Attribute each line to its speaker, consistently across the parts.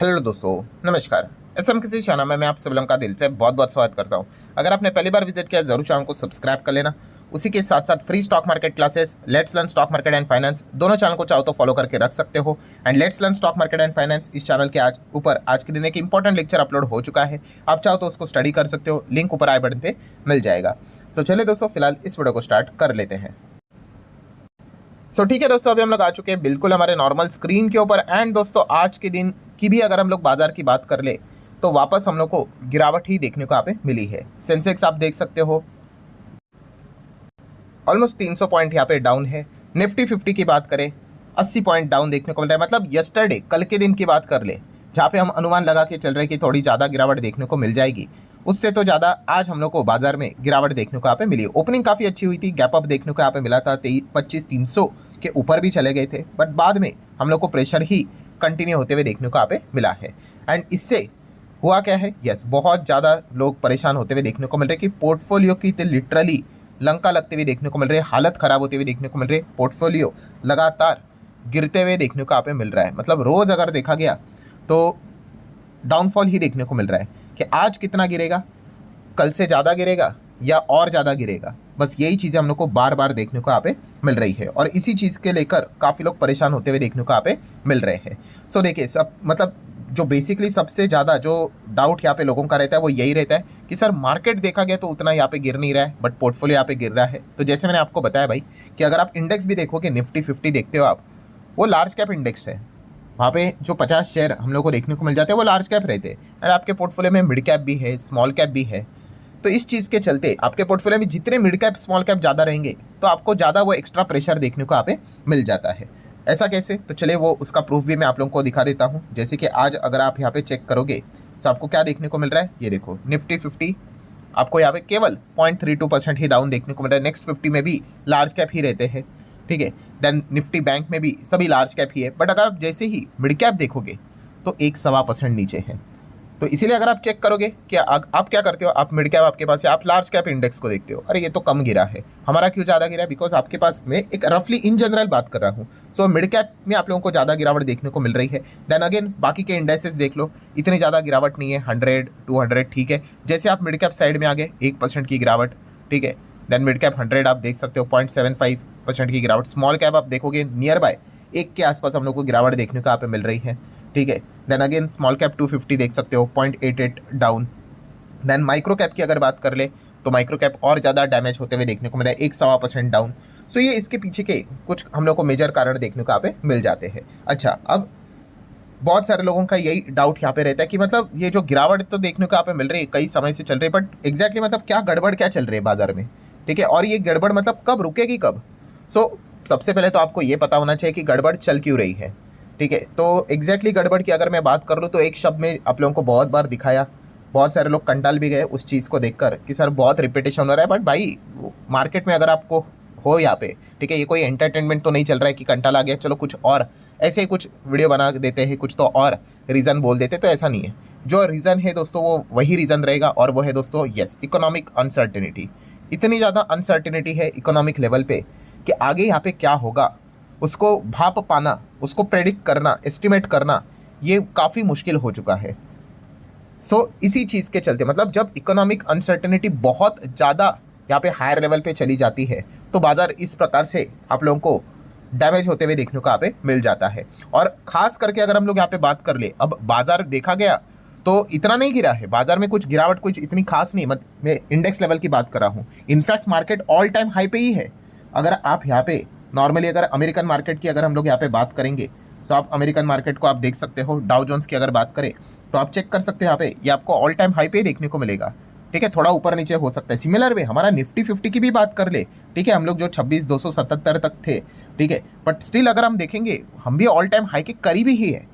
Speaker 1: Hello दोस्तों, नमस्कार। किसी चैनल में मैं आप सभी लोगों का दिल से बहुत बहुत स्वागत करता हूं। अगर आपने पहली बार विजिट किया जरूर चैनल को सब्सक्राइब कर लेना। उसी के साथ साथ free stock market classes, let's learn stock market and finance, दोनों चैनल को चाहो तो फॉलो करके रख सकते हो। And let's learn stock market and finance इस चैनल के आज के दिन एक इंपॉर्टेंट लेक्चर अपलोड हो चुका है। आप चाहो तो उसको स्टडी कर सकते हो, लिंक ऊपर आई बटन पे मिल जाएगा। सो चलिए दोस्तों, फिलहाल इस वीडियो को स्टार्ट कर लेते हैं। ठीक है दोस्तों, अभी हम लोग आ चुके हैं बिल्कुल हमारे नॉर्मल स्क्रीन के ऊपर। एंड दोस्तों, आज के दिन की भी अगर हम लोग बाजार की बात कर ले तो वापस हम लोग को गिरावट ही देखने को यहाँ पे मिली है। सेंसेक्स आप देख सकते हो ऑलमोस्ट 300 पॉइंट यहाँ पे डाउन है। निफ्टी 50 की बात करें 80 पॉइंट डाउन देखने को मिल रहा है। मतलब यस्टरडे, कल के दिन की बात कर ले, जहाँ पे हम अनुमान लगा के चल रहे हैं कि थोड़ी ज़्यादा गिरावट देखने को मिल जाएगी, उससे तो ज़्यादा आज हम लोग को बाजार में गिरावट देखने को यहाँ पे मिली। ओपनिंग काफ़ी अच्छी हुई थी, गैप अप देखने को यहाँ पे मिला था, 25,300 के ऊपर भी चले गए थे, बट बाद में हम लोग को प्रेशर ही कंटिन्यू होते हुए देखने को यहाँ पे मिला है। एंड इससे हुआ क्या है, यस, बहुत ज़्यादा लोग परेशान होते हुए देखने को मिल रहे हैं कि पोर्टफोलियो की तो लिटरली लंका लगते हुए देखने को मिल रहे हैं, हालत ख़राब होते हुए देखने को मिल रही है। पोर्टफोलियो लगातार गिरते हुए देखने को यहाँ पे मिल रहा है। मतलब रोज़ अगर देखा गया तो डाउनफॉल ही देखने को मिल रहा है कि आज कितना गिरेगा, कल से ज़्यादा गिरेगा या और ज़्यादा गिरेगा। बस यही चीज़ें हम लोग को बार बार देखने को यहाँ पे मिल रही है और इसी चीज़ के लेकर काफ़ी लोग परेशान होते हुए देखने को यहाँ पे मिल रहे हैं। सो देखिए, सब मतलब जो बेसिकली सबसे ज़्यादा जो डाउट यहाँ पे लोगों का रहता है वो यही रहता है कि सर मार्केट देखा गया तो उतना यहाँ पे गिर नहीं रहा है, बट पोर्टफोलियो यहाँ पे गिर रहा है। तो जैसे मैंने आपको बताया भाई कि अगर आप इंडेक्स भी देखोगे, निफ्टी 50 देखते हो आप, वो लार्ज कैप इंडेक्स है। वहाँ पे जो 50 शेयर हम लोग को देखने को मिल जाते हैं वो लार्ज कैप रहते हैं। और आपके पोर्टफोलियो में मिड कैप भी है, स्मॉल कैप भी है। तो इस चीज़ के चलते आपके पोर्टफोलियो में जितने मिड कैप स्मॉल कैप ज़्यादा रहेंगे तो आपको ज़्यादा वो एक्स्ट्रा प्रेशर देखने को यहाँ पे मिल जाता है। ऐसा कैसे? तो चलिए वो उसका प्रूफ भी मैं आप लोगों को दिखा देता हूँ। जैसे कि आज अगर आप यहाँ पे चेक करोगे तो आपको क्या देखने को मिल रहा है, ये देखो, निफ्टी 50 आपको यहाँ पे केवल 0.32% ही डाउन देखने को मिल रहा है। नेक्स्ट 50 में भी लार्ज कैप ही रहते हैं, ठीक है। देन निफ्टी बैंक में भी सभी लार्ज कैप ही है, बट अगर आप जैसे ही मिड कैप देखोगे तो 1.25% नीचे है। तो इसीलिए अगर आप चेक करोगे कि आप क्या करते हो, आप मिड कैप आपके पास है, आप लार्ज कैप इंडेक्स को देखते हो, अरे ये तो कम गिरा है, हमारा क्यों ज़्यादा गिरा है? बिकॉज आपके पास, मैं एक रफली इन जनरल बात कर रहा हूँ। सो मिड कैप में आप लोगों को ज़्यादा गिरावट देखने को मिल रही है। देन अगेन बाकी के इंडेक्सेस देख लो, इतनी ज़्यादा गिरावट नहीं है, 100, 200, ठीक है। जैसे आप मिड कैप साइड में आ गए 1% की गिरावट, ठीक है। देन मिड कैप 100 आप देख सकते हो 0.75% की गिरावट। स्मॉल कैप आप देखोगे नियर बाय 1 के आसपास हम लोग को गिरावट देखने को यहाँ पे मिल रही है, ठीक है। देन अगेन स्मॉल कैप 250 देख सकते हो 0.88 डाउन। देन माइक्रो कैप की अगर बात कर ले तो माइक्रो कैप और ज़्यादा डैमेज होते हुए देखने को मिला है, 1.25% डाउन। सो ये इसके पीछे के कुछ हम लोग को मेजर कारण देखने को यहाँ पे मिल जाते हैं। अच्छा, अब बहुत सारे लोगों का यही डाउट यहाँ पे रहता है कि मतलब ये जो गिरावट तो देखने को यहाँ पे मिल रही है, कई समय से चल रही है, बट एग्जैक्टली मतलब क्या गड़बड़ क्या चल रही है बाजार में, ठीक है, और ये गड़बड़ मतलब कब रुकेगी, कब? सो सबसे पहले तो आपको ये पता होना चाहिए कि गड़बड़ चल क्यों रही है, ठीक है। तो एग्जैक्टली गड़बड़ की अगर मैं बात कर लूँ तो एक शब्द में आप लोगों को बहुत बार दिखाया, बहुत सारे लोग कंटाल भी गए उस चीज़ को देखकर कि सर बहुत रिपीटेशन हो रहा है। बट भाई मार्केट में अगर आपको हो यहाँ पे, ठीक है, ये कोई एंटरटेनमेंट तो नहीं चल रहा है कि कंटाल आ गया चलो कुछ और ऐसे ही कुछ वीडियो बना देते हैं, कुछ तो और रीज़न बोल देते, तो ऐसा नहीं है। जो रीज़न है दोस्तों वो वही रीज़न रहेगा, और वो है दोस्तों, यस, इकोनॉमिक अनसर्टेनिटी। इतनी ज़्यादा अनसर्टेनिटी है इकोनॉमिक लेवल पे कि आगे यहाँ पे क्या होगा उसको भाप पाना, उसको प्रेडिक्ट करना, एस्टिमेट करना, ये काफ़ी मुश्किल हो चुका है। सो इसी चीज़ के चलते मतलब जब इकोनॉमिक अनसर्टेनिटी बहुत ज़्यादा यहाँ पे हायर लेवल पे चली जाती है तो बाज़ार इस प्रकार से आप लोगों को डैमेज होते हुए देखने को यहाँ पे मिल जाता है। और ख़ास करके अगर हम लोग यहाँ पे बात कर ले, अब बाज़ार देखा गया तो इतना नहीं गिरा है, बाजार में कुछ गिरावट कुछ इतनी खास नहीं, मैं इंडेक्स लेवल की बात कर रहा हूँ। In fact market all time high पे ही है। अगर आप यहाँ पे नॉर्मली अगर अमेरिकन मार्केट की अगर हम लोग यहाँ पे बात करेंगे तो आप अमेरिकन मार्केट को आप देख सकते हो। डाउ जोन्स की अगर बात करें तो आप चेक कर सकते हो यहाँ पे, ये आपको ऑल टाइम हाई पे ही देखने को मिलेगा, ठीक है। थोड़ा ऊपर नीचे हो सकता है। सिमिलर वे हमारा निफ्टी 50 की भी बात कर ले, ठीक है, हम लोग जो 26,277 तक थे, ठीक है, बट स्टिल अगर हम देखेंगे हम भी ऑल टाइम हाई के करीबी ही है,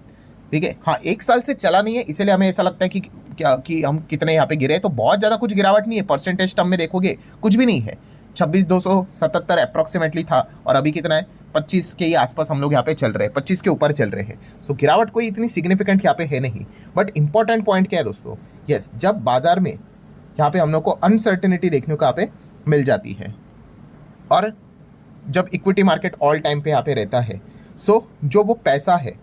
Speaker 1: ठीक है। हाँ, 1 साल से चला नहीं है, इसलिए हमें ऐसा लगता है कि क्या कि हम कितने यहाँ पे गिरे, तो बहुत ज़्यादा कुछ गिरावट नहीं है। परसेंटेज टर्म में देखोगे कुछ भी नहीं है, 26,277 अप्रॉक्सीमेटली था और अभी कितना है, 25 के ही आसपास हम लोग यहाँ पे चल रहे हैं, 25 के ऊपर चल रहे हैं। सो गिरावट कोई इतनी सिग्निफिकेंट यहाँ पे है नहीं। बट इंपॉर्टेंट पॉइंट क्या है दोस्तों, यस, जब बाजार में यहाँ पे हम लोग को अनसर्टेनिटी देखने को यहाँ पे मिल जाती है और जब इक्विटी मार्केट ऑल टाइम पे यहाँ पे रहता है, सो जो वो पैसा है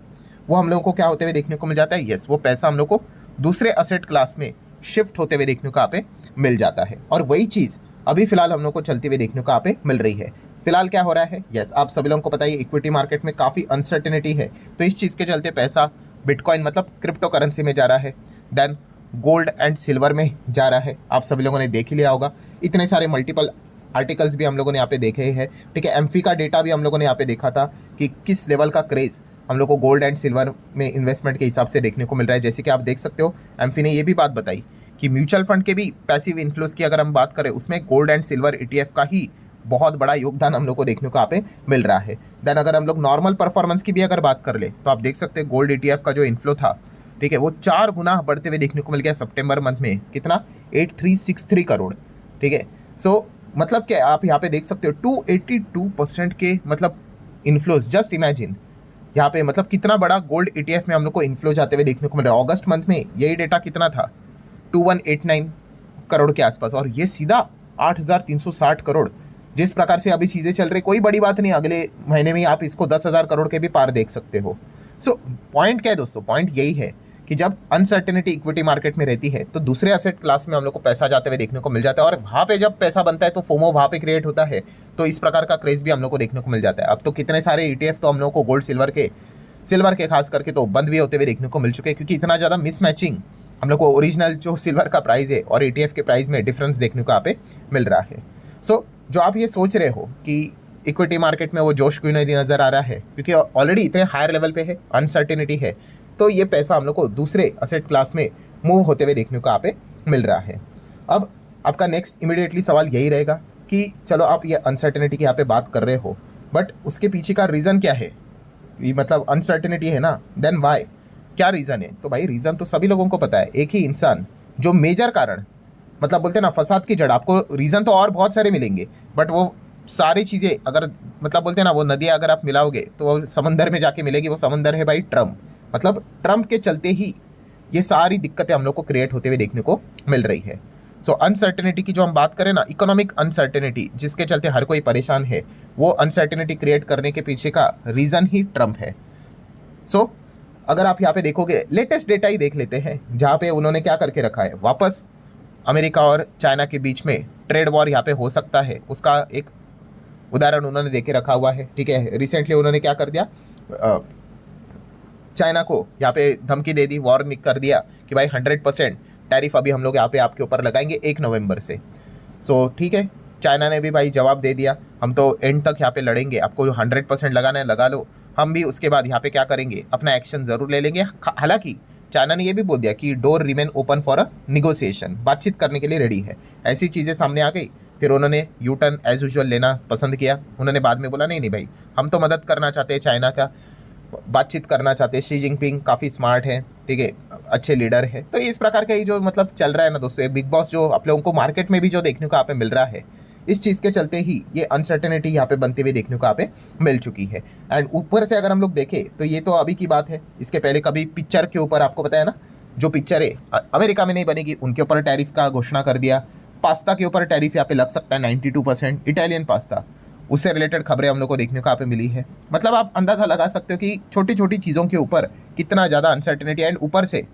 Speaker 1: वो हम लोगों को क्या होते हुए देखने को मिल जाता है, यस, वो पैसा हम लोग को दूसरे असेट क्लास में शिफ्ट होते हुए देखने को यहाँ पे मिल जाता है। और वही चीज़ अभी फिलहाल हम लोग को चलते हुए देखने को यहाँ पे मिल रही है। फिलहाल क्या हो रहा है, यस, आप सभी लोगों को पता है इक्विटी मार्केट में काफ़ी अनसर्टेनिटी है, तो इस चीज़ के चलते पैसा बिटकॉइन मतलब क्रिप्टो करेंसी में जा रहा है, देन गोल्ड एंड सिल्वर में जा रहा है। आप सभी लोगों ने देख ही लिया होगा, इतने सारे मल्टीपल आर्टिकल्स भी हम लोगों ने यहाँ पे देखे हैं, ठीक है। एम्फी का डेटा भी हम लोगों ने यहाँ पे देखा था कि किस लेवल का क्रेज़ हम लोग को गोल्ड एंड सिल्वर में इन्वेस्टमेंट के हिसाब से देखने को मिल रहा है। जैसे कि आप देख सकते हो, एम्फी ने ये भी बात बताई कि म्यूचुअल फंड के भी पैसिव इन्फ्लोज की अगर हम बात करें, उसमें गोल्ड एंड सिल्वर ETF का ही बहुत बड़ा योगदान हम लोग को देखने को यहाँ पे मिल रहा है। देन अगर हम लोग नॉर्मल परफॉर्मेंस की भी अगर बात कर ले, तो आप देख सकते हैं गोल्ड ETF का जो इन्फ्लो था, ठीक है, वो 4 गुना बढ़ते हुए देखने को मिल गया सितंबर मंथ में। कितना? 8363 करोड़, ठीक है। सो मतलब क्या आप यहाँ पे देख सकते हो 282% के मतलब इन्फ्लोज। जस्ट इमेजिन यहाँ पे मतलब कितना बड़ा गोल्ड ETF में हम लोग को इन्फ्लो जाते हुए देखने को मिल रहा है। अगस्त मंथ में यही डेटा कितना था? 2189 करोड़ के आसपास, और ये सीधा 8360 करोड़। जिस प्रकार से अभी चीज़ें चल रही, कोई बड़ी बात नहीं, अगले महीने में आप इसको 10,000 करोड़ के भी पार देख सकते हो। सो पॉइंट क्या है दोस्तों? पॉइंट यही है कि जब अनसर्टेनिटी इक्विटी मार्केट में रहती है, तो दूसरे एसेट क्लास में हम लोग को पैसा जाते हुए देखने को मिल जाता है, और वहाँ पे जब पैसा बनता है तो फोमो वहाँ पे क्रिएट होता है, तो इस प्रकार का क्रेज भी हम लोग को देखने को मिल जाता है। अब तो कितने सारे ETF तो हम लोग को गोल्ड सिल्वर के खास करके तो बंद भी होते हुए देखने को मिल चुके हैं, क्योंकि इतना ज़्यादा मिसमैचिंग हम लोग को ओरिजिनल जो सिल्वर का प्राइस है और ETF के प्राइस में डिफरेंस देखने को यहाँ पे मिल रहा है। सो जो आप ये सोच रहे हो कि इक्विटी मार्केट में वो जोश क्यों नहीं नज़र आ रहा है, क्योंकि ऑलरेडी इतने हायर लेवल पे है, अनसर्टेनिटी है, तो ये पैसा हम लोग को दूसरे असेट क्लास में मूव होते हुए देखने को यहाँ पे मिल रहा है। अब आपका नेक्स्ट इमीडिएटली सवाल यही रहेगा कि चलो आप ये अनसर्टेनिटी की यहाँ पे बात कर रहे हो, बट उसके पीछे का रीज़न क्या है? ये मतलब अनसर्टेनिटी है ना, देन वाई, क्या रीज़न है? तो भाई रीज़न तो सभी लोगों को पता है, एक ही इंसान जो मेजर कारण, मतलब बोलते हैं ना फसाद की जड़। आपको रीज़न तो और बहुत सारे मिलेंगे, बट वो सारी चीज़ें अगर मतलब बोलते हैं ना वो नदियाँ अगर आप मिलाओगे तो वो समंदर में जाके मिलेगी। वो समंदर है भाई ट्रम्प। मतलब ट्रम्प के चलते ही ये सारी दिक्कतें हम लोग को क्रिएट होते हुए देखने को मिल रही है। सो अनसर्टेनिटी की जो हम बात करें ना, इकोनॉमिक अनसर्टेनिटी जिसके चलते हर कोई परेशान है, वो अनसर्टेनिटी क्रिएट करने के पीछे का रीज़न ही ट्रम्प है। सो अगर आप यहाँ पे देखोगे, लेटेस्ट डेटा ही देख लेते हैं, जहाँ पे उन्होंने क्या करके रखा है, वापस अमेरिका और चाइना के बीच में ट्रेड वॉर यहाँ पे हो सकता है, उसका एक उदाहरण उन्होंने देके रखा हुआ है, ठीक है। रिसेंटली उन्होंने क्या कर दिया, चाइना को यहाँ पे धमकी दे दी, वॉर कर दिया कि भाई 100% टैरिफ अभी हम लोग यहाँ पे आपके ऊपर लगाएंगे 1 नवंबर से। सो ठीक है, चाइना ने भी भाई जवाब दे दिया, हम तो एंड तक यहाँ पे लड़ेंगे, आपको 100% लगाना है लगा लो, हम भी उसके बाद यहाँ पे क्या करेंगे, अपना एक्शन ज़रूर ले लेंगे। हालांकि चाइना ने ये भी बोल दिया कि door remain open for a negotiation, बातचीत करने के लिए रेडी है। ऐसी चीज़ें सामने आ गई, फिर उन्होंने यू टर्न एज यूजुअल लेना पसंद किया। उन्होंने बाद में बोला नहीं नहीं भाई, हम तो मदद करना चाहते हैं, चाइना का बातचीत करना चाहते हैं। शी जिनपिंग काफ़ी स्मार्ट है, ठीक है, अच्छे लीडर है। तो इस प्रकार का ही जो मतलब चल रहा है ना दोस्तों, बिग बॉस जो आप लोगों को मार्केट में भी जो देखने को यहाँ पे मिल रहा है, इस चीज़ के चलते ही ये अनसर्टेनिटी यहाँ पे बनते हुए देखने को यहाँ पे मिल चुकी है। एंड ऊपर से अगर हम लोग देखें तो ये तो अभी की बात है, इसके पहले कभी पिक्चर के ऊपर आपको पता है ना, जो पिक्चर है अमेरिका में नहीं बनेगी, उनके ऊपर टैरिफ का घोषणा कर दिया। पास्ता के ऊपर टैरिफ यहाँ पे लग सकता है 92%, इटालियन पास्ता, उससे रिलेटेड खबरें हम लोग को देखने को यहाँ पे मिली है। मतलब आप अंदाज़ा लगा सकते हो कि छोटी छोटी चीज़ों के ऊपर कितना ज़्यादा अनसर्टेनिटी। एंड ऊपर से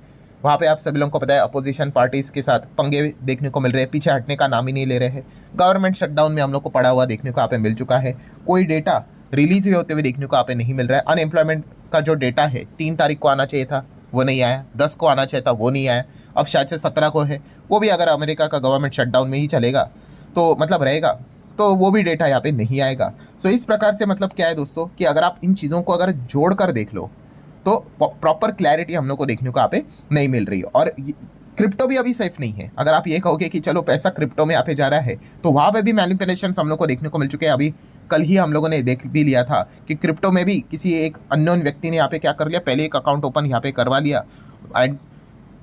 Speaker 1: वहाँ पे आप सभी लोगों को पता है अपोजिशन पार्टीज़ के साथ पंगे देखने को मिल रहे हैं, पीछे हटने का नाम ही नहीं ले रहे हैं। गवर्नमेंट शटडाउन में हम लोग को पड़ा हुआ देखने को यहाँ पे मिल चुका है, कोई डेटा रिलीज भी होते हुए देखने को यहाँ पे नहीं मिल रहा है। अनएम्प्लॉयमेंट का जो डेटा है 3 तारीख को आना चाहिए था, वो नहीं आया, 10 को आना चाहिए था, वो नहीं आया, अब शायद से 17 को है। वो भी अगर अमेरिका का गवर्नमेंट शटडाउन में ही चलेगा तो मतलब रहेगा, तो वो भी डेटा यहाँ पे नहीं आएगा। सो इस प्रकार से मतलब क्या है दोस्तों कि अगर आप इन चीज़ों को अगर जोड़ कर देख लो तो प्रॉपर क्लैरिटी हम लोग को देखने को यहाँ पे नहीं मिल रही। और क्रिप्टो भी अभी सेफ नहीं है। अगर आप ये कहोगे कि चलो पैसा क्रिप्टो में यहाँ पे जा रहा है, तो वहाँ पे भी मैनिपुलेशन हम लोग को देखने को मिल चुके हैं। अभी कल ही हम लोगों ने देख भी लिया था कि क्रिप्टो में भी किसी एक अननोन व्यक्ति ने यहाँ पे क्या कर लिया, पहले एक अकाउंट ओपन यहाँ पे करवा लिया एंड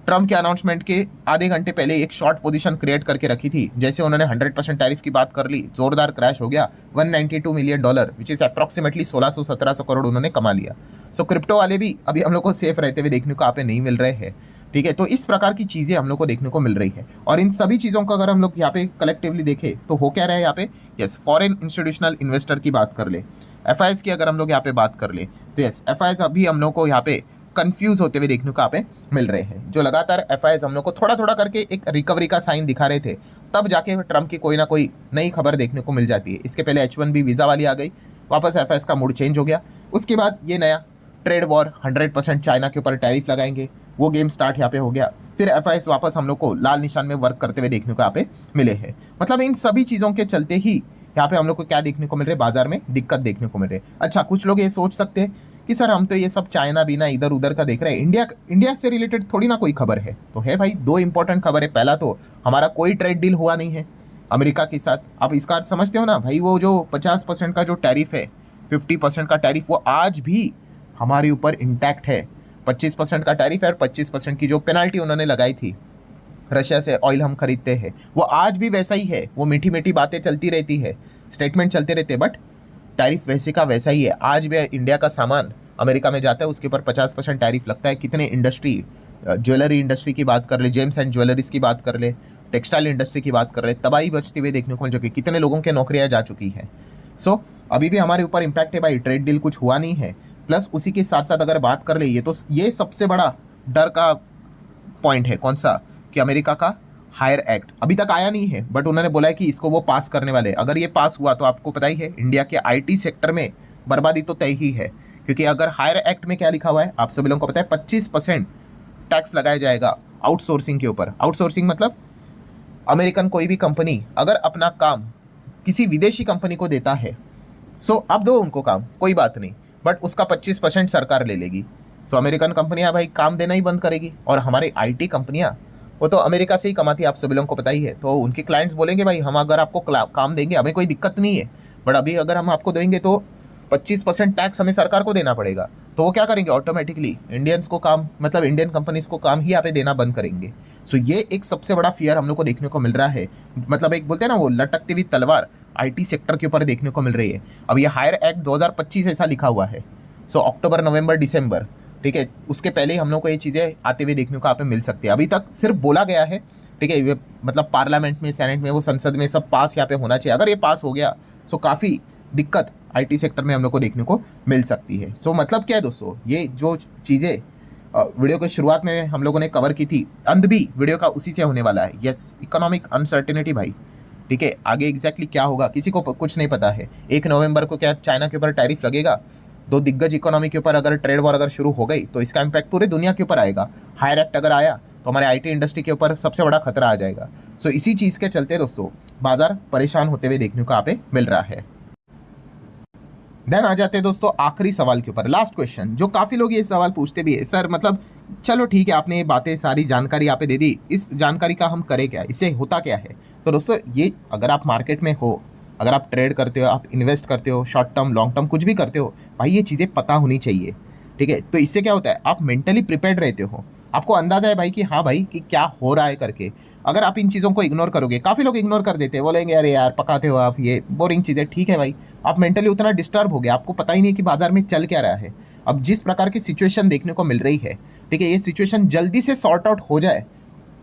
Speaker 1: ट्रम्प के अनाउंसमेंट के आधे घंटे पहले एक शॉर्ट पोजीशन क्रिएट करके रखी थी। जैसे उन्होंने 100% टैरिफ की बात कर ली, जोरदार क्रैश हो गया, $192 million, which is approximately 1600-1700 crore उन्होंने कमा लिया। सो क्रिप्टो वाले भी अभी हम लोग को सेफ रहते हुए देखने को यहाँ पे नहीं मिल रहे हैं, ठीक है। तो इस प्रकार की चीज़ें हम लोग को देखने को मिल रही है। और इन सभी चीज़ों को अगर हम लोग यहाँ पे कलेक्टिवली देखें तो हो क्या रहा है यहाँ पे, यस, फॉरेन इंस्टीट्यूशनल इन्वेस्टर की बात कर ले, FIs की अगर हम लोग यहाँ पे बात कर ले, तो यस, FIs अभी हम लोग को यहाँ पे कंफ्यूज होते हुए देखने को यहाँ पे मिल रहे हैं। जो लगातार एफआईएस हम लोग को थोड़ा थोड़ा करके एक रिकवरी का साइन दिखा रहे थे, तब जाके ट्रम्प की कोई ना कोई नई खबर देखने को मिल जाती है। इसके पहले H1B वीज़ा वाली आ गई, वापस एफआईएस का मूड चेंज हो गया। उसके बाद ये नया ट्रेड वॉर 100% चाइना के ऊपर टैरिफ लगाएंगे, वो गेम स्टार्ट यहाँ पे हो गया। फिर एफआईएस वापस हम लोग को लाल निशान में वर्क करते हुए देखने को यहाँ पे मिले हैं। मतलब इन सभी चीज़ों के चलते ही यहाँ पे हम लोग को क्या देखने को मिल रहा है, बाजार में दिक्कत देखने को मिल रही है। अच्छा, कुछ लोग ये सोच सकते हैं कि सर हम तो ये सब चाइना बीना इधर उधर का देख रहे हैं, इंडिया से रिलेटेड थोड़ी ना कोई खबर है। तो है भाई, दो इंपॉर्टेंट खबर है। पहला तो हमारा कोई ट्रेड डील हुआ नहीं है अमेरिका के साथ। आप इसका अर्थ समझते हो ना भाई, वो जो 50% का जो टैरिफ है, 50% का टैरिफ, वो आज भी हमारे ऊपर इंटैक्ट है। 25% का टैरिफ है और 25% की जो पेनल्टी उन्होंने लगाई थी, रशिया से ऑयल हम खरीदते हैं, वो आज भी वैसा ही है। वो मीठी मीठी बातें चलती रहती है, स्टेटमेंट चलते रहते हैं, बट टैरिफ वैसे का वैसा ही है। आज भी इंडिया का सामान अमेरिका में जाता है, उसके ऊपर 50% टैरिफ लगता है। कितने इंडस्ट्री, ज्वेलरी इंडस्ट्री की बात कर ले, जेम्स एंड ज्वेलरीज की बात कर ले, टेक्सटाइल इंडस्ट्री की बात कर ले, तबाही बचती हुई देखने को मिल चुकी है। कितने लोगों के नौकरियां जा चुकी हैं। सो अभी भी हमारे ऊपर इम्पैक्ट है भाई, ट्रेड डील कुछ हुआ नहीं है। प्लस उसी के साथ साथ अगर बात कर ले, ये सबसे बड़ा डर का पॉइंट है। कौन सा? कि अमेरिका का हायर एक्ट अभी तक आया नहीं है, बट उन्होंने बोला है कि इसको वो पास करने वाले। अगर ये पास हुआ तो आपको पता ही है, इंडिया के आईटी सेक्टर में बर्बादी तो तय ही है। क्योंकि अगर हायर एक्ट में क्या लिखा हुआ है, आप सभी लोगों को पता है, 25% टैक्स लगाया जाएगा आउटसोर्सिंग के ऊपर। आउटसोर्सिंग मतलब अमेरिकन कोई भी कंपनी अगर अपना काम किसी विदेशी कंपनी को देता है, सो आप दो उनको काम, कोई बात नहीं, बट उसका 25% सरकार ले लेगी। सो अमेरिकन कंपनियां भाई काम देना ही बंद करेगी। और हमारे आईटी कंपनियां, वो तो अमेरिका से ही कमाती है, आप सभी लोगों को पता ही है। तो उनके क्लाइंट्स बोलेंगे भाई हम अगर आपको काम देंगे, हमें कोई दिक्कत नहीं है, बट अभी अगर हम आपको देंगे तो 25% टैक्स हमें सरकार को देना पड़ेगा। तो वो क्या करेंगे, ऑटोमेटिकली इंडियंस को काम, मतलब इंडियन कंपनीज को काम ही यहाँ पे देना बंद करेंगे। सो ये एक सबसे बड़ा फियर हम लोग को देखने को मिल रहा है। मतलब एक बोलते हैं ना, वो लटकती हुई तलवार आईटी सेक्टर के ऊपर देखने को मिल रही है। अब ये हायर एक्ट 2025 ऐसा लिखा हुआ है। सो अक्टूबर, नवंबर, दिसंबर, ठीक है, उसके पहले ही हम लोग को ये चीज़ें आते हुए देखने को यहाँ पे मिल सकती है। अभी तक सिर्फ बोला गया है, ठीक है, ये मतलब पार्लियामेंट में, सेनेट में, वो संसद में सब पास यहाँ पे होना चाहिए। अगर ये पास हो गया सो काफ़ी दिक्कत आईटी सेक्टर में हम लोग को देखने को मिल सकती है। सो मतलब क्या है दोस्तों, ये जो चीज़ें वीडियो की शुरुआत में हम लोगों ने कवर की थी, अंत भी वीडियो का उसी से होने वाला है। यस, इकोनॉमिक अनसर्टेनिटी भाई, ठीक है, आगे एग्जैक्टली क्या होगा किसी को कुछ नहीं पता है। 1 नवंबर को क्या चाइना के ऊपर टैरिफ लगेगा, दो दिग्गज इकोनॉमी के ऊपर अगर ट्रेड वॉर अगर शुरू हो गई तो इसका इम्पैक्ट पूरे दुनिया के ऊपर आएगा। हायर एक्ट अगर आया तो हमारे आईटी इंडस्ट्री के ऊपर सबसे बड़ा खतरा आ जाएगा। सो इसी चीज़ के चलते दोस्तों बाजार परेशान होते हुए देखने को यहाँ पे मिल रहा है। देन आ जाते हैं दोस्तों आखिरी सवाल के ऊपर, लास्ट क्वेश्चन, जो काफ़ी लोग ये सवाल पूछते भी है, सर मतलब चलो ठीक है, आपने ये बातें सारी जानकारी यहाँ पे दे दी, इस जानकारी का हम करें क्या, इससे होता क्या है? तो दोस्तों ये अगर आप मार्केट में हो, अगर आप ट्रेड करते हो, आप इन्वेस्ट करते हो, शॉर्ट टर्म, लॉन्ग टर्म, कुछ भी करते हो भाई, ये चीज़ें पता होनी चाहिए, ठीक है। तो इससे क्या होता है, आप मेंटली प्रिपेयर्ड रहते हो, आपको अंदाजा है भाई कि हाँ भाई कि क्या हो रहा है करके। अगर आप इन चीज़ों को इग्नोर करोगे, काफ़ी लोग इग्नोर कर देते हैं, बोलेंगे अरे यार पकाते हो आप, ये बोरिंग चीज़ें, ठीक है भाई, आप मेंटली उतना डिस्टर्ब हो गया, आपको पता ही नहीं कि बाजार में चल क्या रहा है। अब जिस प्रकार की सिचुएशन देखने को मिल रही है, ठीक है, ये सिचुएशन जल्दी से सॉर्ट आउट हो जाए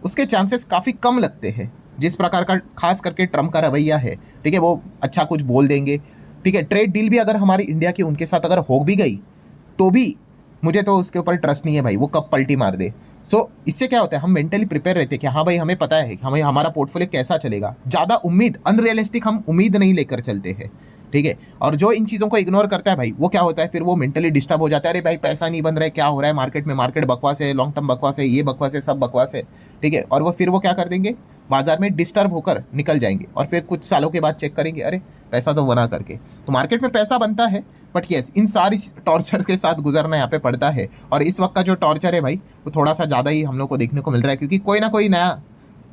Speaker 1: उसके चांसेस काफ़ी कम लगते हैं। जिस प्रकार का खास करके ट्रम्प का रवैया है, ठीक है, वो अच्छा कुछ बोल देंगे, ठीक है, ट्रेड डील भी अगर हमारी इंडिया की उनके साथ अगर हो भी गई तो भी मुझे तो उसके ऊपर ट्रस्ट नहीं है भाई, वो कब पलटी मार दे। सो इससे क्या होता है, हम मेंटली प्रिपेयर रहते हैं कि हाँ भाई हमें पता है कि हमें हमारा पोर्टफोलियो कैसा चलेगा। ज़्यादा उम्मीद, अनरियलिस्टिक हम उम्मीद नहीं लेकर चलते हैं, ठीक है। और जो इन चीज़ों को इग्नोर करता है भाई, वो क्या होता है, फिर वो मेंटली डिस्टर्ब हो जाता है, अरे भाई पैसा नहीं बन रहा है, क्या हो रहा है मार्केट में, मार्केट बकवास है, लॉन्ग टर्म बकवास है, ये बकवास है, सब बकवास है, ठीक है। और वो फिर वो क्या कर देंगे, बाजार में डिस्टर्ब होकर निकल जाएंगे और फिर कुछ सालों के बाद चेक करेंगे, अरे पैसा तो बना करके। तो मार्केट में पैसा बनता है, बट यस इन सारी टॉर्चर के साथ गुजरना यहाँ पे पड़ता है। और इस वक्त का जो टॉर्चर है भाई, वो थोड़ा सा ज़्यादा ही हम लोग को देखने को मिल रहा है, क्योंकि कोई ना कोई नया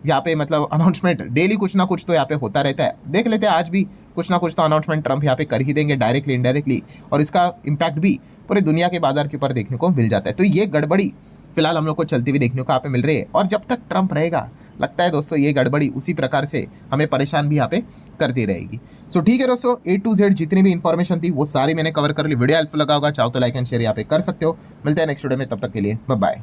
Speaker 1: यहाँ पे मतलब अनाउंसमेंट डेली कुछ ना कुछ तो यहाँ पे होता रहता है। देख लेते हैं आज भी कुछ ना कुछ तो अनाउंसमेंट ट्रम्प यहाँ पे कर ही देंगे, डायरेक्टली इनडायरेक्टली, और इसका इम्पैक्ट भी पूरे दुनिया के बाजार के ऊपर देखने को मिल जाता है। तो ये गड़बड़ी फिलहाल हम लोग को चलती हुई देखने को यहाँ पे मिल रही है। और जब तक ट्रम्प रहेगा, लगता है दोस्तों ये गड़बड़ी उसी प्रकार से हमें परेशान भी यहाँ पे करती रहेगी। सो ठीक है दोस्तों, A to Z जितनी भी इन्फॉर्मेशन थी वो सारी मैंने कवर कर ली। वीडियो हेल्पफुल लगा होगा, चाहो तो लाइक एंड शेयर यहाँ पे कर सकते हो। मिलते हैं नेक्स्ट वीडियो में, तब तक के लिए बाय बाय।